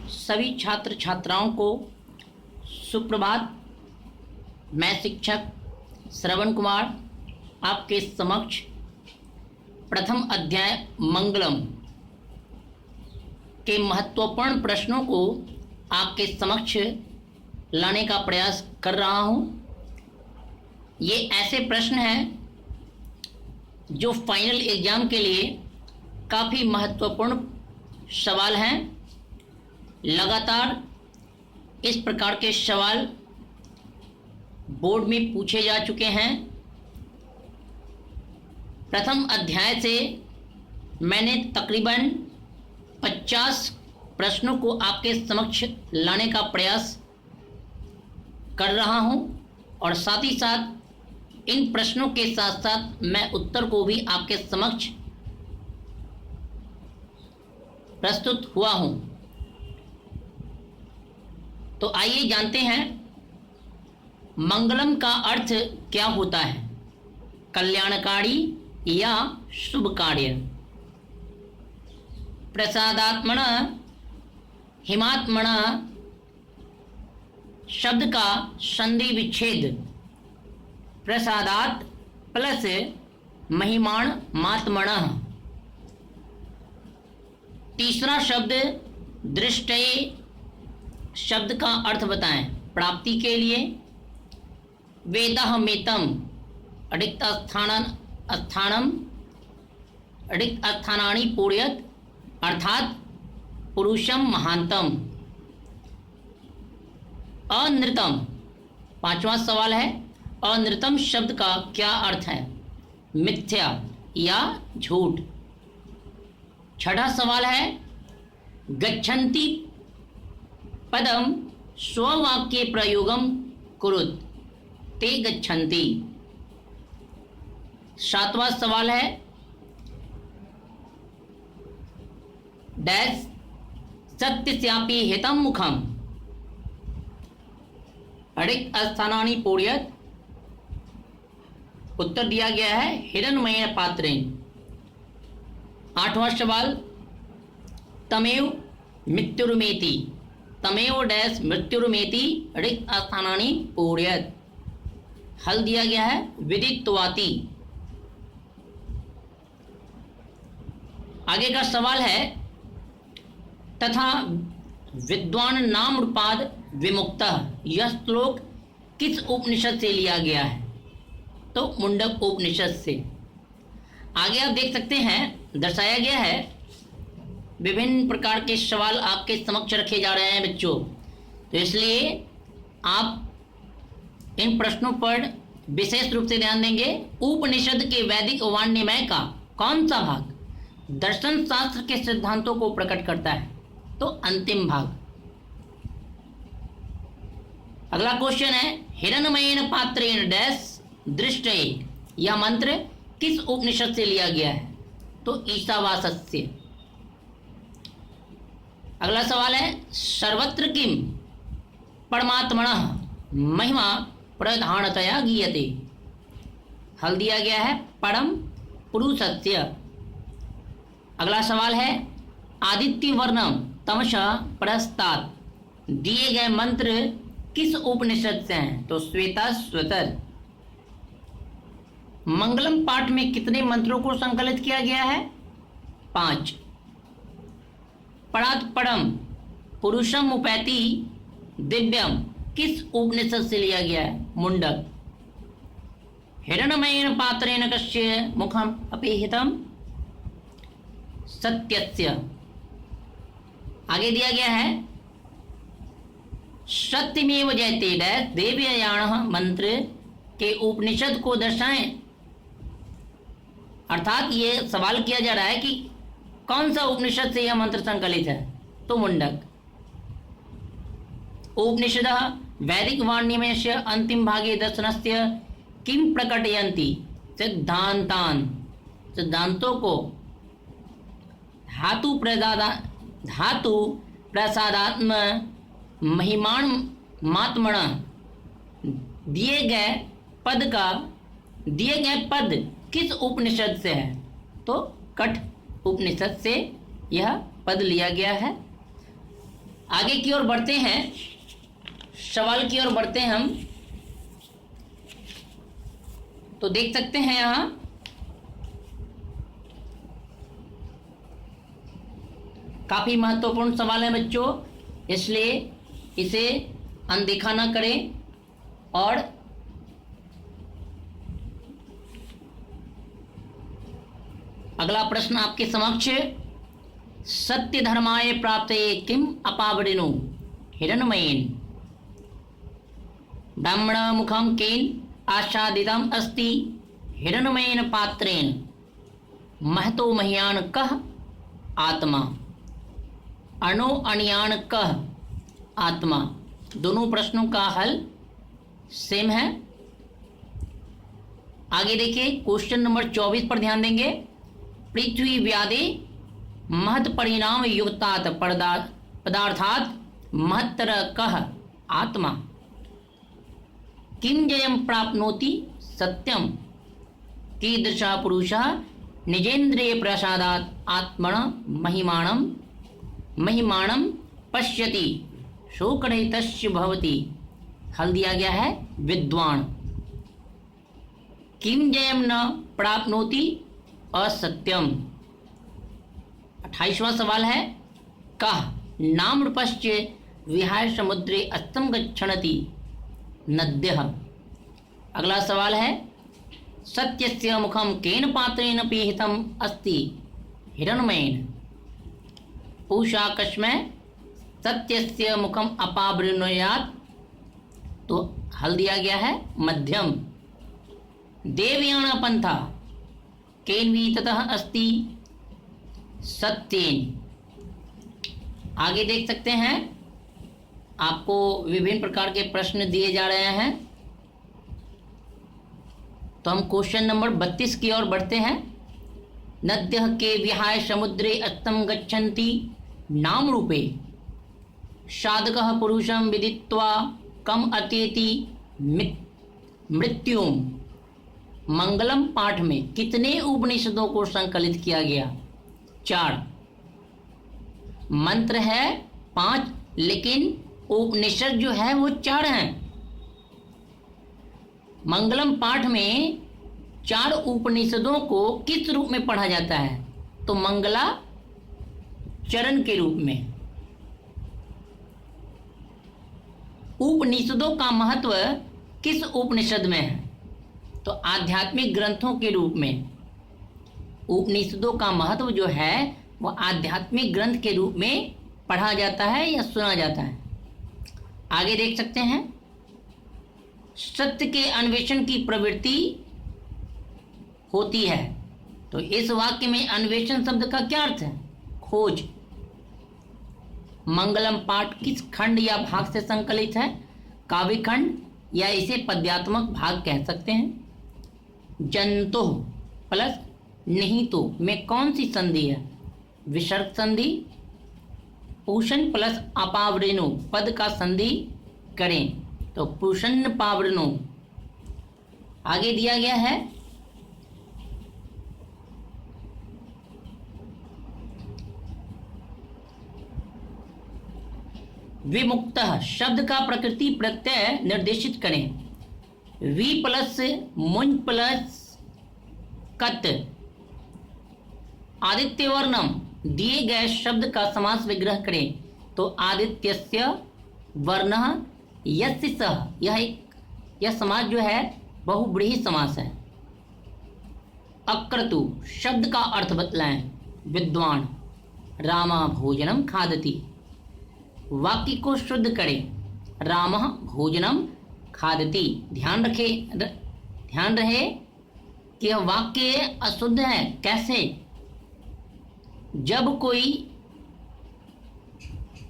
सभी छात्र छात्राओं को सुप्रभात। मैं शिक्षक श्रवण कुमार आपके समक्ष प्रथम अध्याय मंगलम के महत्वपूर्ण प्रश्नों को आपके समक्ष लाने का प्रयास कर रहा हूं। ये ऐसे प्रश्न हैं जो फाइनल एग्जाम के लिए काफ़ी महत्वपूर्ण सवाल हैं। लगातार इस प्रकार के सवाल बोर्ड में पूछे जा चुके हैं। प्रथम अध्याय से मैंने तकरीबन 50 प्रश्नों को आपके समक्ष लाने का प्रयास कर रहा हूं और साथ ही साथ इन प्रश्नों के साथ साथ मैं उत्तर को भी आपके समक्ष प्रस्तुत हुआ हूं। तो आइए जानते हैं मंगलम का अर्थ क्या होता है। कल्याणकारी या शुभ कार्य। प्रसादात्मन हिमात्मन शब्द का संधि विच्छेद प्रसादात प्लस महिमाण मात्मण। तीसरा शब्द दृष्टये शब्द का अर्थ बताएं। प्राप्ति के लिए। वेदः मेतम अडिक्त स्थानम अडिक्त स्थानानि पूर्यत अर्थात पुरुषम महांतम। अनृतम पांचवा सवाल है। अनृतम शब्द का क्या अर्थ है। मिथ्या या झूठ। छठा सवाल है गच्छन्ति पदम स्ववाक्य प्रयोगम कुरुत ते गच्छन्ति। सातवां सवाल है डैश सत्यस्यापि हितम मुखम अडिक्त स्थानानि पूर्यत। उत्तर दिया गया है हिरण्मय पात्रेण। आठवां सवाल तमेव मृत्युर्मेति। तमेव डैश मृत्युर्मेति अडिक्त स्थानानि पूर्यत। हल दिया गया है विदित्वाति। आगे का सवाल है तथा विद्वान नाम रूपाद विमुक्तः। यह श्लोक किस उपनिषद से लिया गया है। तो मुंडक उपनिषद से। आगे आप देख सकते हैं दर्शाया गया है विभिन्न प्रकार के सवाल आपके समक्ष रखे जा रहे हैं बच्चों। तो इसलिए आप इन प्रश्नों पर विशेष रूप से ध्यान देंगे। उपनिषद के वैदिक वाण्यमय का कौन सा भाग दर्शन शास्त्र के सिद्धांतों को प्रकट करता है। तो अंतिम भाग। अगला क्वेश्चन है हिरण्मयेन पात्रेण डैश दृष्टये। यह मंत्र किस उपनिषद से लिया गया है। तो ईशावास्य। अगला सवाल है सर्वत्र किम परमात्मनः महिमा प्रधानतया गीयते। हल दिया गया है परम पुरुषस्य। अगला सवाल है आदित्य वर्णम तमसा परस्तात्। दिए गए मंत्र किस उपनिषद से हैं। तो श्वेता स्वतर। मंगलम पाठ में कितने मंत्रों को संकलित किया गया है। 5। परात परम पुरुषम उपैति दिव्यम किस उपनिषद से लिया गया है। मुंडक। हिरण्मयेन पात्रेण कस्य मुखम अपिहितम। सत्यस्य। आगे दिया गया है सत्यमेव जयते डैश देवयान मंत्र के उपनिषद को दर्शाएं। अर्थात ये सवाल किया जा रहा है कि कौन सा उपनिषद से यह मंत्र संकलित है। तो मुंडक। उपनिषद वैदिक वाण्यमयस्य अंतिम भागे दर्शनस्य किम प्रकटयन्ति। सिद्धांतान सिद्धांतों को। धातु प्रसादात्म महिमाण मात्मण। दिए गए पद किस उपनिषद से है। तो कठ उपनिषद से यह पद लिया गया है। आगे की ओर बढ़ते हैं, सवाल की ओर बढ़ते हैं हम। तो देख सकते हैं यहाँ काफी महत्वपूर्ण सवाल है बच्चों, इसलिए इसे अनदेखा ना करें। और अगला प्रश्न आपके समक्ष, सत्य धर्माय प्राप्तये किम अपावृणु हिरण्मयेन ब्राह्मण मुखम केन आच्छादितम अस्ति हिरण्मयेन पात्रेण महतो मह्यान कः आत्मा अणो अणियान कः आत्मा। दोनों प्रश्नों का हल सेम है। आगे देखिए क्वेश्चन नंबर 24 पर ध्यान देंगे। पृथ्वी व्यादे महत् परिणाम युक्तात् पदार्थात् महत्तर कः आत्मा। किं जयं प्राप्नोति सत्यम कीदृशः पुरुषः निजेन्द्रिय प्रसादात् आत्मनः महिमानं पश्यति शोकरहितस्य भवति। हल दिया गया है विद्वान। किं जयं न प्राप्नोति असत्यम। 28वां सवाल है, कः नाम रूपश्च विहाय समुद्रे अस्तम गच्छन्ति नद्यः। अगला सवाल है, सत्यस्य मुखम केन पात्रेण पीहितम अस्ति हिरण्मयेन। पूषा कस्मै सत्यस्य मुखम अपावृणुयात्। तो हल दिया गया है मध्यम। देवयान पंथा केन वीततः अस्ति सत्येन। आगे देख सकते हैं आपको विभिन्न प्रकार के प्रश्न दिए जा रहे हैं। तो हम क्वेश्चन नंबर 32 की ओर बढ़ते हैं। नद्यः के विहाय समुद्रे अस्तम गच्छन्ति नाम रूपे साधकः पुरुषं विदित्वा कम अत्येति मृत्युम। मंगलम पाठ में कितने उपनिषदों को संकलित किया गया? 4। मंत्र है 5, लेकिन उपनिषद जो है वो 4 हैं। मंगलम पाठ में 4 उपनिषदों को किस रूप में पढ़ा जाता है? तो मंगला चरण के रूप में। उपनिषदों का महत्व किस उपनिषद में है? तो आध्यात्मिक ग्रंथों के रूप में। उपनिषदों का महत्व जो है वो आध्यात्मिक ग्रंथ के रूप में पढ़ा जाता है या सुना जाता है। आगे देख सकते हैं, सत्य के अन्वेषण की प्रवृत्ति होती है। तो इस वाक्य में अन्वेषण शब्द का क्या अर्थ है? खोज। मंगलम पाठ किस खंड या भाग से संकलित है? काव्य खंड या इसे पद्यात्मक भाग कह सकते हैं। जंतो प्लस नहीं तो में कौन सी संधि है? विसर्ग संधि। पूषण प्लस अपावृणु पद का संधि करें तो पूषण पावृणु। आगे दिया गया है, विमुक्तः शब्द का प्रकृति प्रत्यय निर्देशित करें। वी प्लस मुंज प्लस कत आदित्य वर्णम दिए गए शब्द का समास विग्रह करें तो आदित्यस्य वर्णः यस्य सः। यह समास जो है बहुब्रीहि समास है। अक्रतु शब्द का अर्थ बतलाएं। विद्वान रामा भोजनम खादति। वाक्य को शुद्ध करें। रामः भोजनम खादति। ध्यान रहे कि यह वाक्य अशुद्ध है। कैसे? जब कोई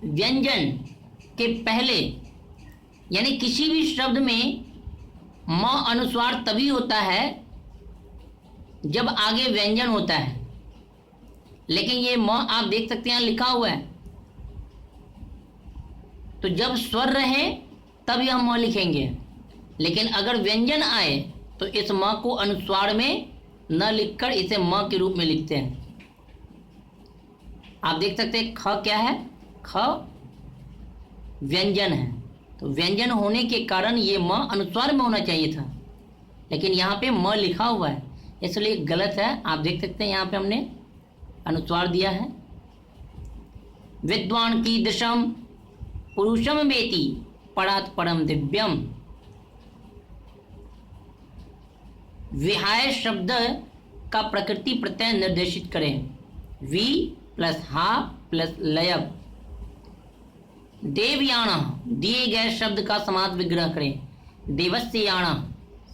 व्यंजन के पहले यानी किसी भी शब्द में म अनुस्वार तभी होता है जब आगे व्यंजन होता है। लेकिन ये म आप देख सकते हैं लिखा हुआ है, तो जब स्वर रहे तब यह म लिखेंगे। लेकिन अगर व्यंजन आए तो इस म को अनुस्वार में न लिखकर इसे म के रूप में लिखते हैं। आप देख सकते हैं ख क्या है? ख व्यंजन है, तो व्यंजन होने के कारण ये म अनुस्वार में होना चाहिए था, लेकिन यहाँ पे म लिखा हुआ है, इसलिए गलत है। आप देख सकते हैं यहाँ पे हमने अनुस्वार दिया है। विद्वान की दशम पुरुषम वेति परात् परम दिव्यम। विहाय शब्द का प्रकृति प्रत्यय निर्देशित करें। वी प्लस हा प्लस लयब। देवयाण दिए गए शब्द का समास विग्रह करें। देवस्याण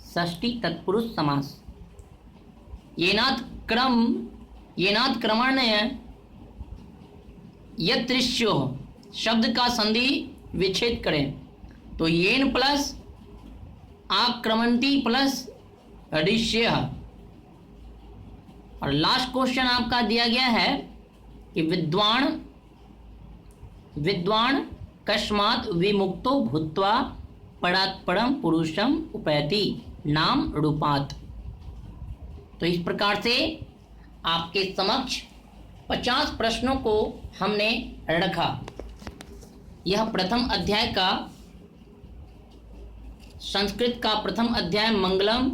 षष्ठी तत्पुरुष समास। येनात् क्रमण्य यदृश्यो शब्द का संधि विच्छेद करें। तो येन प्लस आक्रमणती प्लस अदृश्य। और लास्ट क्वेश्चन आपका दिया गया है कि विद्वान कस्मात् विमुक्तो भूत्वा परात् परम पुरुषम उपैति नाम रूपात्। तो इस प्रकार से आपके समक्ष 50 प्रश्नों को हमने रखा। यह प्रथम अध्याय का संस्कृत का प्रथम अध्याय मंगलम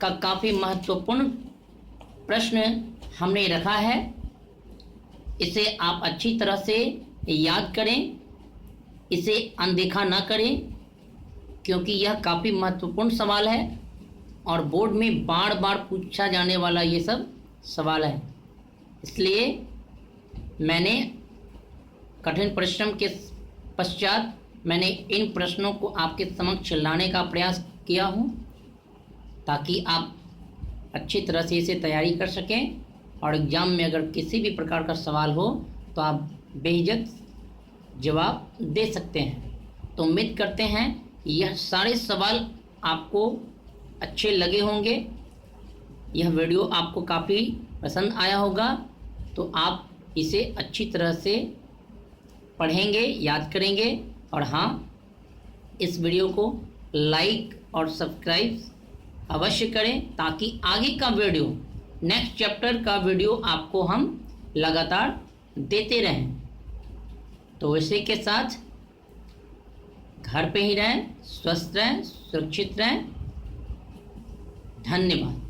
का काफ़ी महत्वपूर्ण प्रश्न हमने रखा है। इसे आप अच्छी तरह से याद करें, इसे अनदेखा ना करें, क्योंकि यह काफ़ी महत्वपूर्ण सवाल है और बोर्ड में बार बार पूछा जाने वाला ये सब सवाल है। इसलिए मैंने कठिन परिश्रम के पश्चात मैंने इन प्रश्नों को आपके समक्ष लाने का प्रयास किया हूँ, ताकि आप अच्छी तरह से इसे तैयारी कर सकें और एग्ज़ाम में अगर किसी भी प्रकार का सवाल हो तो आप बेझिझक जवाब दे सकते हैं। तो उम्मीद करते हैं यह सारे सवाल आपको अच्छे लगे होंगे। यह वीडियो आपको काफ़ी पसंद आया होगा, तो आप इसे अच्छी तरह से पढ़ेंगे, याद करेंगे। और हाँ, इस वीडियो को लाइक और सब्सक्राइब अवश्य करें, ताकि आगे का वीडियो, नेक्स्ट चैप्टर का वीडियो आपको हम लगातार देते रहें। तो इसी के साथ घर पे ही रहें, स्वस्थ रहें, सुरक्षित रहें। धन्यवाद।